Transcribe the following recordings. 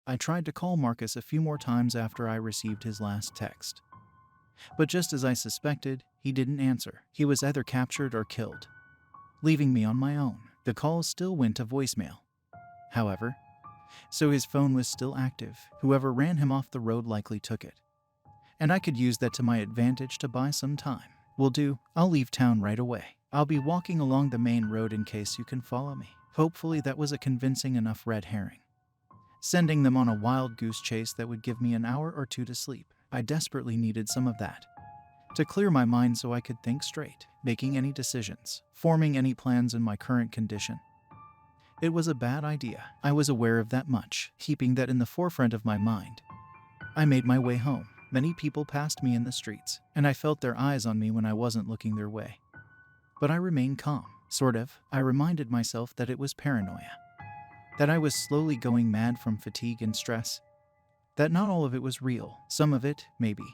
I tried to call Marcus a few more times after I received his last text. But just as I suspected, he didn't answer. He was either captured or killed, leaving me on my own. The calls still went to voicemail, however, so his phone was still active. Whoever ran him off the road likely took it, and I could use that to my advantage to buy some time. Will do. I'll leave town right away. I'll be walking along the main road in case you can follow me. Hopefully that was a convincing enough red herring, sending them on a wild goose chase that would give me an hour or two to sleep. I desperately needed some of that to clear my mind so I could think straight, making any decisions, forming any plans in my current condition. It was a bad idea. I was aware of that much, keeping that in the forefront of my mind. I made my way home. Many people passed me in the streets, and I felt their eyes on me when I wasn't looking their way. But I remained calm, sort of. I reminded myself that it was paranoia, that I was slowly going mad from fatigue and stress, that not all of it was real, some of it, maybe,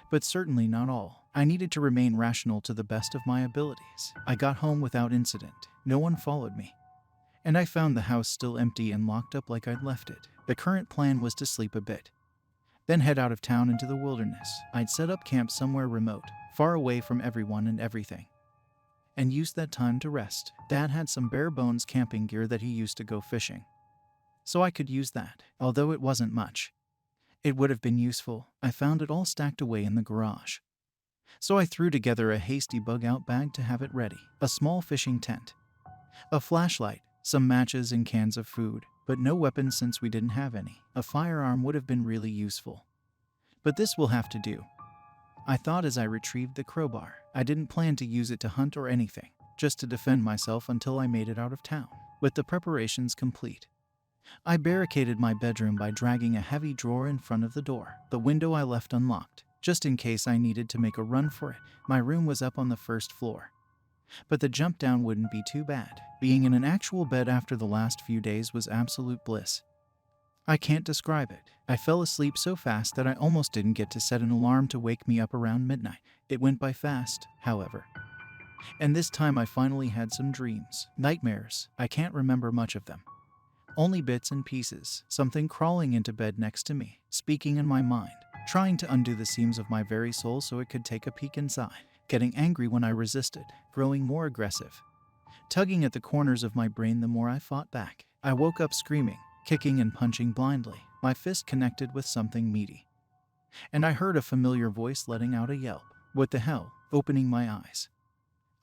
but certainly not all. I needed to remain rational to the best of my abilities. I got home without incident. No one followed me, and I found the house still empty and locked up like I'd left it. The current plan was to sleep a bit, then head out of town into the wilderness. I'd set up camp somewhere remote, far away from everyone and everything, and use that time to rest. Dad had some bare-bones camping gear that he used to go fishing, so I could use that. Although it wasn't much, it would have been useful. I found it all stacked away in the garage, so I threw together a hasty bug-out bag to have it ready. A small fishing tent, a flashlight, some matches and cans of food, but no weapons since we didn't have any. A firearm would have been really useful, but this will have to do, I thought as I retrieved the crowbar. I didn't plan to use it to hunt or anything, just to defend myself until I made it out of town. With the preparations complete, I barricaded my bedroom by dragging a heavy drawer in front of the door. The window I left unlocked, just in case I needed to make a run for it. My room was up on the first floor, but the jump down wouldn't be too bad. Being in an actual bed after the last few days was absolute bliss. I can't describe it. I fell asleep so fast that I almost didn't get to set an alarm to wake me up around midnight. It went by fast, however, and this time I finally had some dreams. Nightmares. I can't remember much of them, only bits and pieces. Something crawling into bed next to me, speaking in my mind, trying to undo the seams of my very soul so it could take a peek inside. Getting angry when I resisted, growing more aggressive, tugging at the corners of my brain the more I fought back. I woke up screaming, kicking and punching blindly. My fist connected with something meaty, and I heard a familiar voice letting out a yelp. What the hell? Opening my eyes,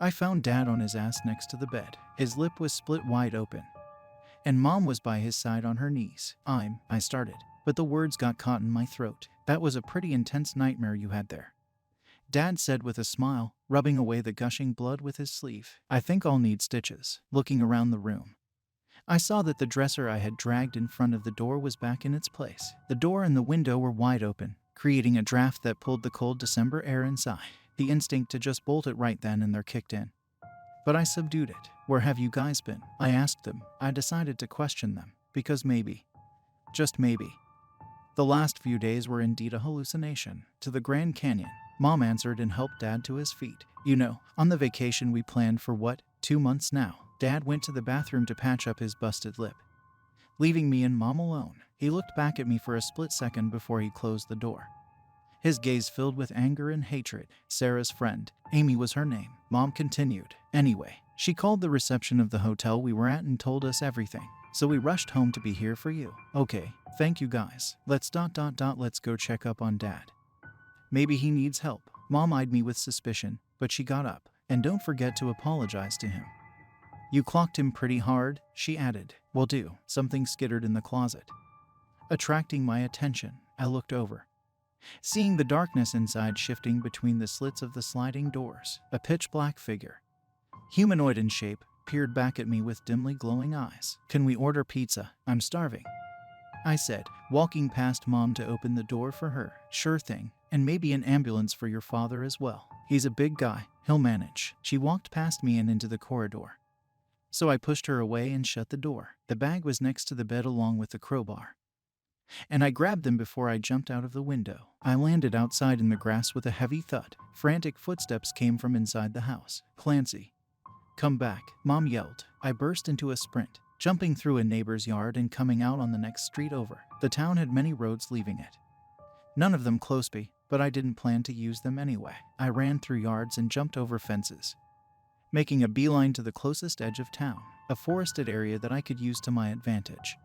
I found Dad on his ass next to the bed. His lip was split wide open, and Mom was by his side on her knees. I started, but the words got caught in my throat. That was a pretty intense nightmare you had there, Dad said with a smile, rubbing away the gushing blood with his sleeve. I think I'll need stitches. Looking around the room, I saw that the dresser I had dragged in front of the door was back in its place. The door and the window were wide open, creating a draft that pulled the cold December air inside. The instinct to just bolt it right then and there kicked in, but I subdued it. Where have you guys been? I asked them. I decided to question them, because maybe, just maybe, the last few days were indeed a hallucination. To the Grand Canyon, Mom answered and helped Dad to his feet. You know, on the vacation we planned for 2 months now. Dad went to the bathroom to patch up his busted lip, leaving me and Mom alone. He looked back at me for a split second before he closed the door, his gaze filled with anger and hatred. Sarah's friend, Amy was her name. Mom continued. Anyway, she called the reception of the hotel we were at and told us everything, so we rushed home to be here for you. Okay, thank you guys. Let's go check up on Dad. Maybe he needs help. Mom eyed me with suspicion, but she got up. And don't forget to apologize to him. You clocked him pretty hard, she added. Will do. Something skittered in the closet, attracting my attention. I looked over, seeing the darkness inside shifting between the slits of the sliding doors. A pitch-black figure, humanoid in shape, peered back at me with dimly glowing eyes. Can we order pizza? I'm starving, I said, walking past Mom to open the door for her. Sure thing, and maybe an ambulance for your father as well. He's a big guy, he'll manage. She walked past me and into the corridor, so I pushed her away and shut the door. The bag was next to the bed along with the crowbar, and I grabbed them before I jumped out of the window. I landed outside in the grass with a heavy thud. Frantic footsteps came from inside the house. Clancy, come back, Mom yelled. I burst into a sprint, jumping through a neighbor's yard and coming out on the next street over. The town had many roads leaving it. None of them close by, but I didn't plan to use them anyway. I ran through yards and jumped over fences, making a beeline to the closest edge of town, a forested area that I could use to my advantage.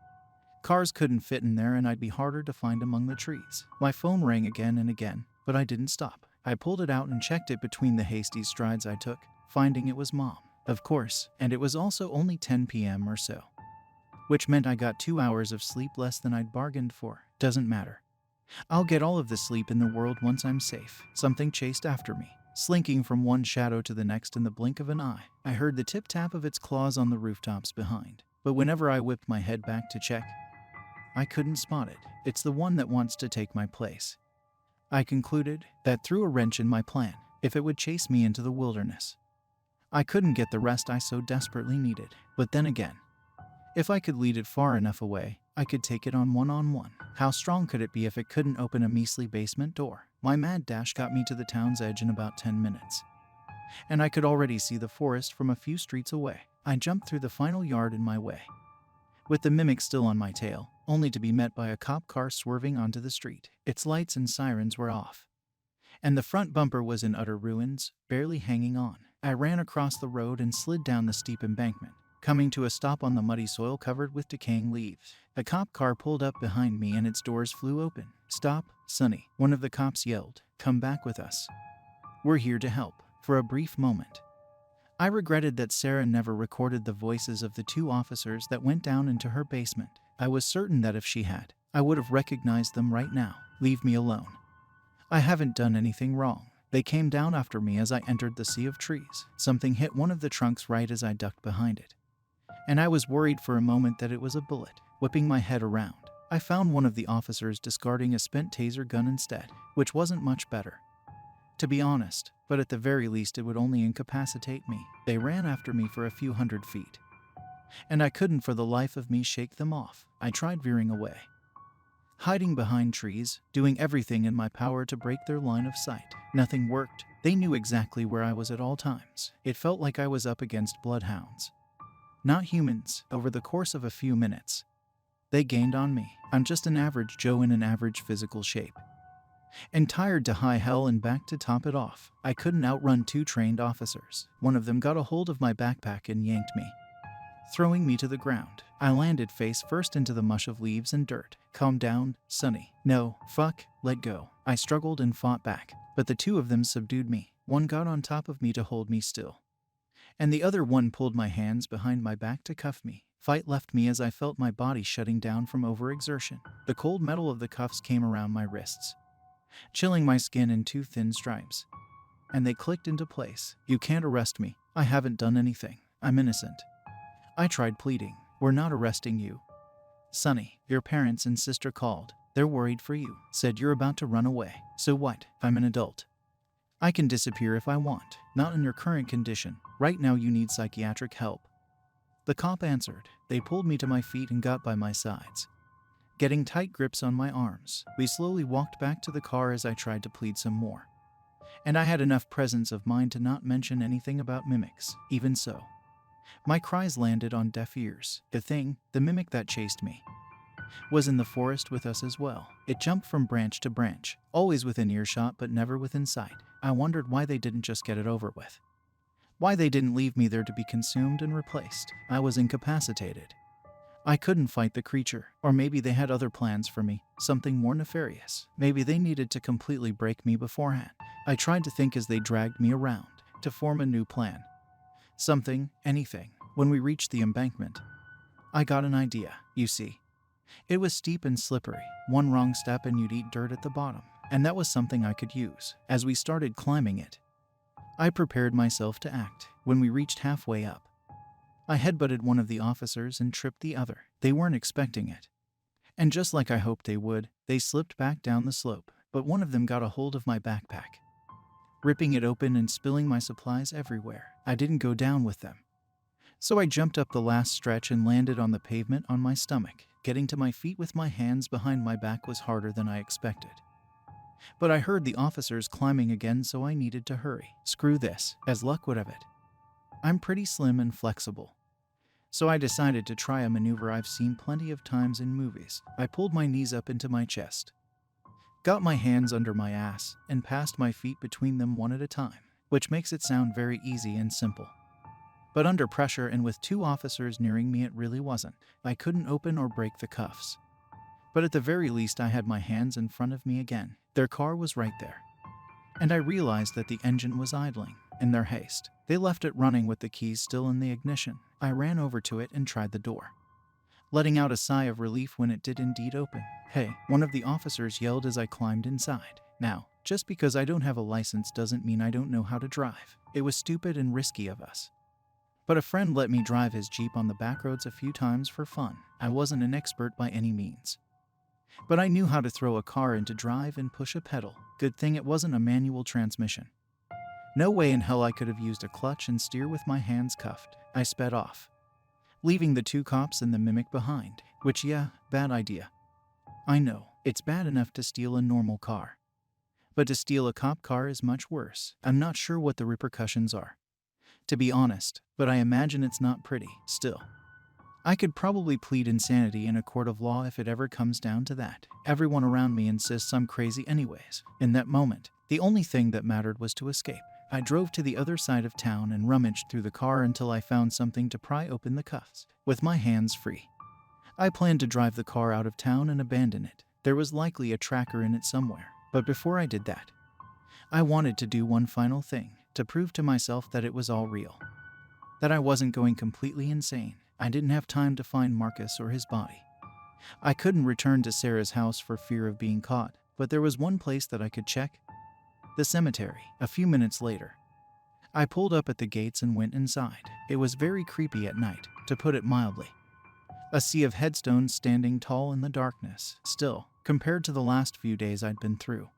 Cars couldn't fit in there and I'd be harder to find among the trees. My phone rang again and again, but I didn't stop. I pulled it out and checked it between the hasty strides I took, finding it was Mom, of course, and it was also only 10 p.m. or so, which meant I got 2 hours of sleep less than I'd bargained for. Doesn't matter. I'll get all of the sleep in the world once I'm safe. Something chased after me, slinking from one shadow to the next in the blink of an eye. I heard the tip-tap of its claws on the rooftops behind, but whenever I whipped my head back to check, I couldn't spot it. It's the one that wants to take my place. I concluded that threw a wrench in my plan. If it would chase me into the wilderness, I couldn't get the rest I so desperately needed. But then again, if I could lead it far enough away, I could take it on one-on-one. How strong could it be if it couldn't open a measly basement door? My mad dash got me to the town's edge in about 10 minutes, and I could already see the forest from a few streets away. I jumped through the final yard in my way, with the mimic still on my tail, only to be met by a cop car swerving onto the street. Its lights and sirens were off, and the front bumper was in utter ruins, barely hanging on. I ran across the road and slid down the steep embankment, coming to a stop on the muddy soil covered with decaying leaves. A cop car pulled up behind me and its doors flew open. "Stop, Sonny," one of the cops yelled. "Come back with us. We're here to help." For a brief moment, I regretted that Sarah never recorded the voices of the two officers that went down into her basement. I was certain that if she had, I would have recognized them right now. "Leave me alone. I haven't done anything wrong." They came down after me as I entered the sea of trees. Something hit one of the trunks right as I ducked behind it, and I was worried for a moment that it was a bullet. Whipping my head around, I found one of the officers discarding a spent taser gun instead, which wasn't much better, to be honest, but at the very least it would only incapacitate me. They ran after me for a few hundred feet, and I couldn't for the life of me shake them off. I tried veering away, hiding behind trees, doing everything in my power to break their line of sight. Nothing worked. They knew exactly where I was at all times. It felt like I was up against bloodhounds, not humans. Over the course of a few minutes, they gained on me. I'm just an average Joe in an average physical shape, and tired to high hell and back to top it off. I couldn't outrun two trained officers. One of them got a hold of my backpack and yanked me, throwing me to the ground. I landed face first into the mush of leaves and dirt. "Calm down, Sonny." "No, fuck, let go." I struggled and fought back, but the two of them subdued me. One got on top of me to hold me still, and the other one pulled my hands behind my back to cuff me. Fight left me as I felt my body shutting down from overexertion. The cold metal of the cuffs came around my wrists, chilling my skin in two thin stripes, and they clicked into place. "You can't arrest me. I haven't done anything. I'm innocent." I tried pleading. "We're not arresting you, Sonny. Your parents and sister called. They're worried for you. Said you're about to run away. So what? I'm an adult. I can disappear if I want. Not in your current condition. Right now you need psychiatric help." The cop answered. They pulled me to my feet and got by my sides, getting tight grips on my arms. We slowly walked back to the car as I tried to plead some more, and I had enough presence of mind to not mention anything about mimics. Even so, my cries landed on deaf ears. The mimic that chased me, was in the forest with us as well. It jumped from branch to branch, always within earshot but never within sight. I wondered why they didn't just get it over with. Why they didn't leave me there to be consumed and replaced. I was incapacitated. I couldn't fight the creature. Or maybe they had other plans for me, something more nefarious. Maybe they needed to completely break me beforehand. I tried to think as they dragged me around, to form a new plan. Something, anything. When we reached the embankment, I got an idea. You see, it was steep and slippery. One wrong step and you'd eat dirt at the bottom. And that was something I could use. As we started climbing it, I prepared myself to act. When we reached halfway up, I headbutted one of the officers and tripped the other. They weren't expecting it, and just like I hoped they would, they slipped back down the slope. But one of them got a hold of my backpack, ripping it open and spilling my supplies everywhere. I didn't go down with them, so I jumped up the last stretch and landed on the pavement on my stomach. Getting to my feet with my hands behind my back was harder than I expected, but I heard the officers climbing again, so I needed to hurry. Screw this, as luck would have it, I'm pretty slim and flexible, So I decided to try a maneuver I've seen plenty of times in movies. I pulled my knees up into my chest, got my hands under my ass, and passed my feet between them one at a time, which makes it sound very easy and simple. But under pressure and with 2 officers nearing me, it really wasn't. I couldn't open or break the cuffs. But at the very least, I had my hands in front of me again. Their car was right there. And I realized that the engine was idling. In their haste, they left it running with the keys still in the ignition. I ran over to it and tried the door, letting out a sigh of relief when it did indeed open. "Hey," one of the officers yelled as I climbed inside. Now, just because I don't have a license doesn't mean I don't know how to drive. It was stupid and risky of us. But a friend let me drive his Jeep on the back roads a few times for fun. I wasn't an expert by any means, but I knew how to throw a car into drive and push a pedal. Good thing it wasn't a manual transmission. No way in hell I could have used a clutch and steer with my hands cuffed. I sped off, leaving the 2 cops and the mimic behind, which, yeah, bad idea. I know, it's bad enough to steal a normal car, but to steal a cop car is much worse. I'm not sure what the repercussions are, to be honest, but I imagine it's not pretty. Still, I could probably plead insanity in a court of law if it ever comes down to that. Everyone around me insists I'm crazy anyways. In that moment, the only thing that mattered was to escape. I drove to the other side of town and rummaged through the car until I found something to pry open the cuffs. With my hands free, I planned to drive the car out of town and abandon it. There was likely a tracker in it somewhere, but before I did that, I wanted to do one final thing, to prove to myself that it was all real, that I wasn't going completely insane. I didn't have time to find Marcus or his body. I couldn't return to Sarah's house for fear of being caught, but there was one place that I could check: the cemetery. A few minutes later, I pulled up at the gates and went inside. It was very creepy at night, to put it mildly. A sea of headstones standing tall in the darkness. Still, compared to the last few days I'd been through,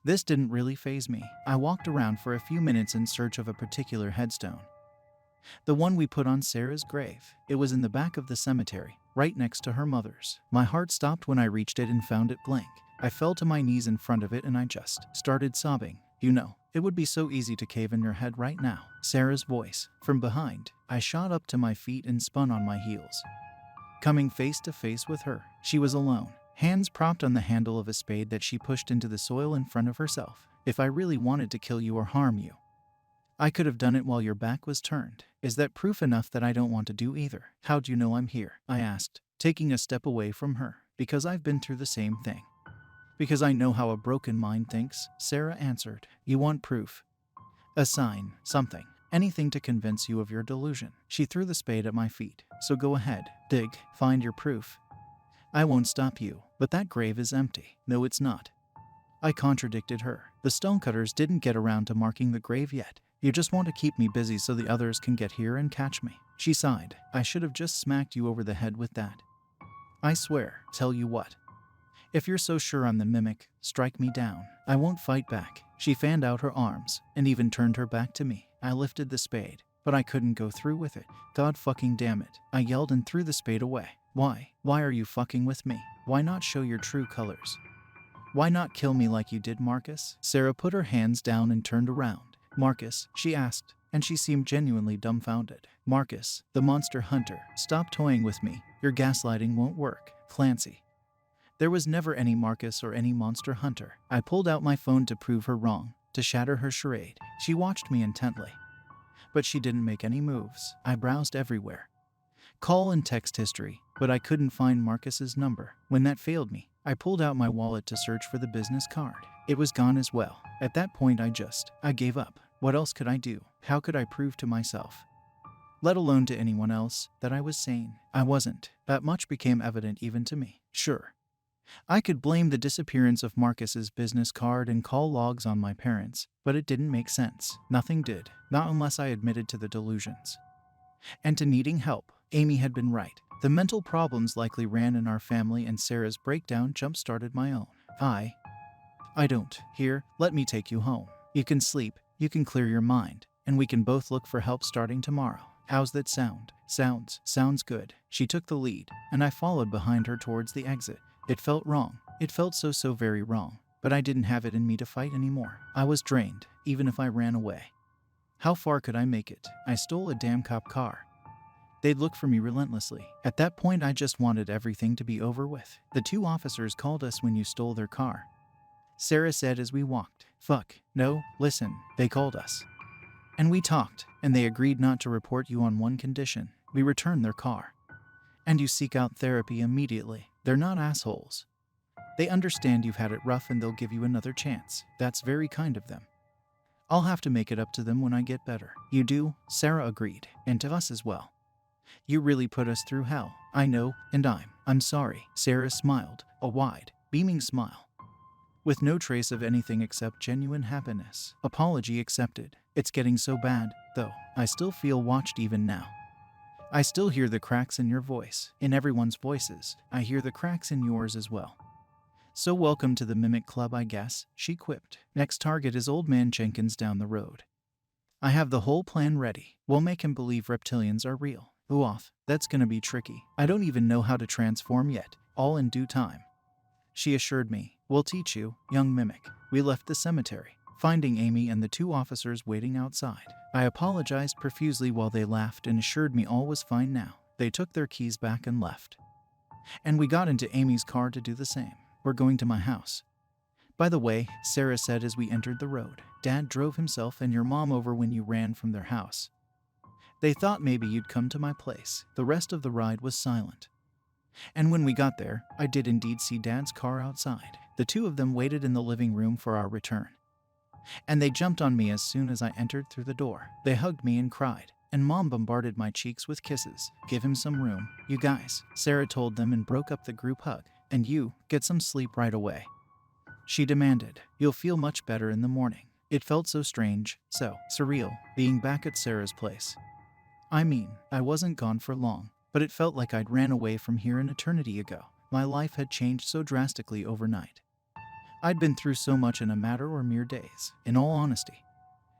this didn't really faze me. I walked around for a few minutes in search of a particular headstone, the one we put on Sarah's grave. It was in the back of the cemetery, right next to her mother's. My heart stopped when I reached it and found it blank. I fell to my knees in front of it and I just started sobbing. "You know, it would be so easy to cave in your head right now." Sarah's voice from behind. I shot up to my feet and spun on my heels, coming face to face with her. She was alone, hands propped on the handle of a spade that she pushed into the soil in front of herself. "If I really wanted to kill you or harm you, I could have done it while your back was turned. Is that proof enough that I don't want to do either?" "How'd you know I'm here?" I asked, taking a step away from her. "Because I've been through the same thing. Because I know how a broken mind thinks," Sarah answered. "You want proof? A sign, something, anything to convince you of your delusion." She threw the spade at my feet. "So go ahead, dig, find your proof. I won't stop you." "But that grave is empty." "No, it's not," I contradicted her. "The stonecutters didn't get around to marking the grave yet. You just want to keep me busy so the others can get here and catch me." She sighed. "I should have just smacked you over the head with that. I swear, tell you what. If you're so sure I'm the mimic, strike me down. I won't fight back." She fanned out her arms and even turned her back to me. I lifted the spade, but I couldn't go through with it. "God fucking damn it," I yelled and threw the spade away. Why are you fucking with me? Why not show your true colors? Why not kill me like you did Marcus?" Sarah put her hands down and turned around. "Marcus?" she asked, and she seemed genuinely dumbfounded. "Marcus, the monster hunter. Stop toying with me. Your gaslighting won't work." "Clancy, there was never any Marcus or any monster hunter." I pulled out my phone to prove her wrong, to shatter her charade. She watched me intently, but she didn't make any moves. I browsed everywhere, call and text history, but I couldn't find Marcus's number. When that failed me, I pulled out my wallet to search for the business card. It was gone as well. At that point I gave up. What else could I do? How could I prove to myself, let alone to anyone else, that I was sane? I wasn't. That much became evident even to me. Sure, I could blame the disappearance of Marcus's business card and call logs on my parents, but it didn't make sense. Nothing did. Not unless I admitted to the delusions and to needing help. Amy had been right. The mental problems likely ran in our family, and Sarah's breakdown jump-started my own. I don't. Here, let me take you home. You can sleep, you can clear your mind, and we can both look for help starting tomorrow. How's that sound?" Sounds good." She took the lead, and I followed behind her towards the exit. It felt wrong. It felt so very wrong, but I didn't have it in me to fight anymore. I was drained, even if I ran away. How far could I make it? I stole a damn cop car. They'd look for me relentlessly. At that point, I just wanted everything to be over with. The 2 officers called us when you stole their car, Sarah said as we walked. Fuck, no, listen, they called us. And we talked, and they agreed not to report you on one condition. We return their car. And you seek out therapy immediately. They're not assholes. They understand you've had it rough and they'll give you another chance. That's very kind of them. I'll have to make it up to them when I get better. You do? Sarah agreed. And to us as well. You really put us through hell. I know, and I'm sorry. Sarah smiled, a wide, beaming smile, with no trace of anything except genuine happiness. Apology accepted. It's getting so bad, though. I still feel watched even now. I still hear the cracks in your voice, in everyone's voices. I hear the cracks in yours as well. So welcome to the Mimic Club, I guess, she quipped. Next target is Old Man Jenkins down the road. I have the whole plan ready. We'll make him believe reptilians are real. Ooh off, that's gonna be tricky. I don't even know how to transform yet, all in due time. She assured me, we'll teach you, young mimic. We left the cemetery, finding Amy and the 2 officers waiting outside. I apologized profusely while they laughed and assured me all was fine now. They took their keys back and left. And we got into Amy's car to do the same. We're going to my house. By the way, Sarah said as we entered the road, Dad drove himself and your mom over when you ran from their house. They thought maybe you'd come to my place. The rest of the ride was silent. And when we got there, I did indeed see Dad's car outside. The 2 of them waited in the living room for our return. And they jumped on me as soon as I entered through the door. They hugged me and cried, and Mom bombarded my cheeks with kisses. Give him some room, you guys, Sarah told them and broke up the group hug. And you, get some sleep right away, she demanded. You'll feel much better in the morning. It felt so strange, so surreal, being back at Sarah's place. I mean, I wasn't gone for long, but it felt like I'd ran away from here an eternity ago. My life had changed so drastically overnight. I'd been through so much in a matter of mere days. In all honesty,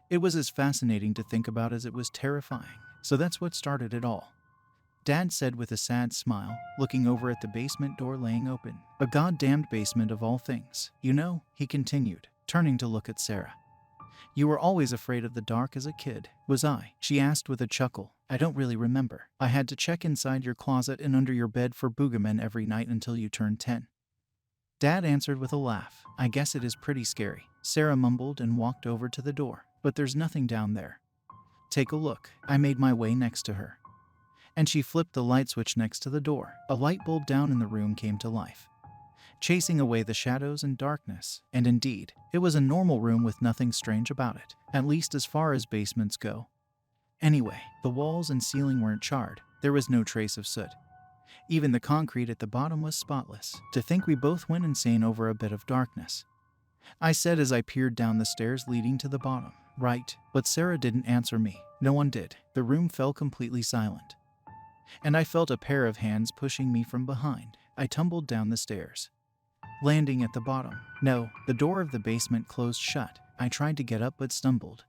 it was as fascinating to think about as it was terrifying. So that's what started it all, Dad said with a sad smile, looking over at the basement door laying open. A goddamned basement of all things. You know, he continued, turning to look at Sarah. You were always afraid of the dark as a kid, was I? She asked with a chuckle. I don't really remember. I had to check inside your closet and under your bed for boogeymen every night until you turned 10. Dad answered with a laugh. I guess it is pretty scary. Sarah mumbled and walked over to the door. But there's nothing down there. Take a look. I made my way next to her. And she flipped the light switch next to the door. A light bulb down in the room came to life, chasing away the shadows and darkness. And indeed, it was a normal room with nothing strange about it, at least as far as basements go. Anyway, the walls and ceiling weren't charred. There was no trace of soot. Even the concrete at the bottom was spotless. To think we both went insane over a bit of darkness, I said as I peered down the stairs leading to the bottom. Right, but Sarah didn't answer me. No one did. The room fell completely silent. And I felt a pair of hands pushing me from behind. I tumbled down the stairs, landing at the bottom. No, the door of the basement closed shut. I tried to get up but stumbled.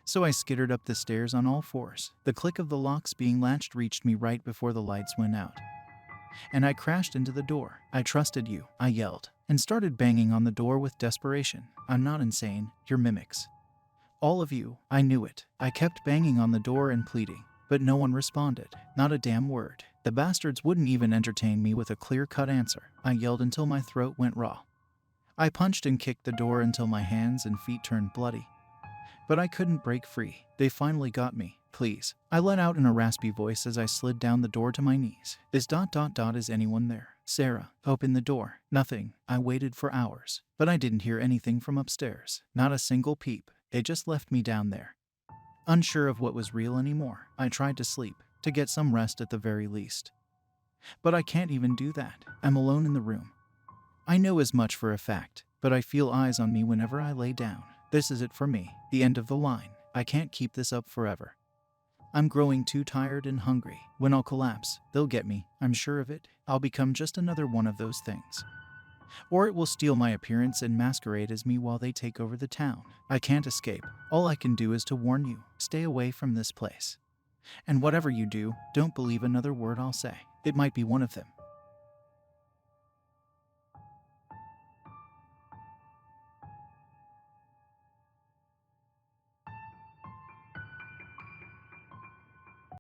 So I skittered up the stairs on all fours. The click of the locks being latched reached me right before the lights went out. And I crashed into the door. I trusted you, I yelled, and started banging on the door with desperation. I'm not insane, you're mimics. All of you, I knew it. I kept banging on the door and pleading. But no one responded. Not a damn word. The bastards wouldn't even entertain me with a clear-cut answer. I yelled until my throat went raw. I punched and kicked the door until my hands and feet turned bloody. But I couldn't break free. They finally got me. Please, I let out in a raspy voice as I slid down the door to my knees. Is anyone there? Sarah, open the door. Nothing. I waited for hours. But I didn't hear anything from upstairs. Not a single peep. They just left me down there, unsure of what was real anymore. I tried to sleep, to get some rest at the very least. But I can't even do that. I'm alone in the room. I know as much for a fact, but I feel eyes on me whenever I lay down. This is it for me. The end of the line. I can't keep this up forever. I'm growing too tired and hungry. When I'll collapse, they'll get me. I'm sure of it. I'll become just another one of those things. Or it will steal my appearance and masquerade as me while they take over the town. I can't escape. All I can do is to warn you, stay away from this place. And whatever you do, don't believe another word I'll say. It might be one of them.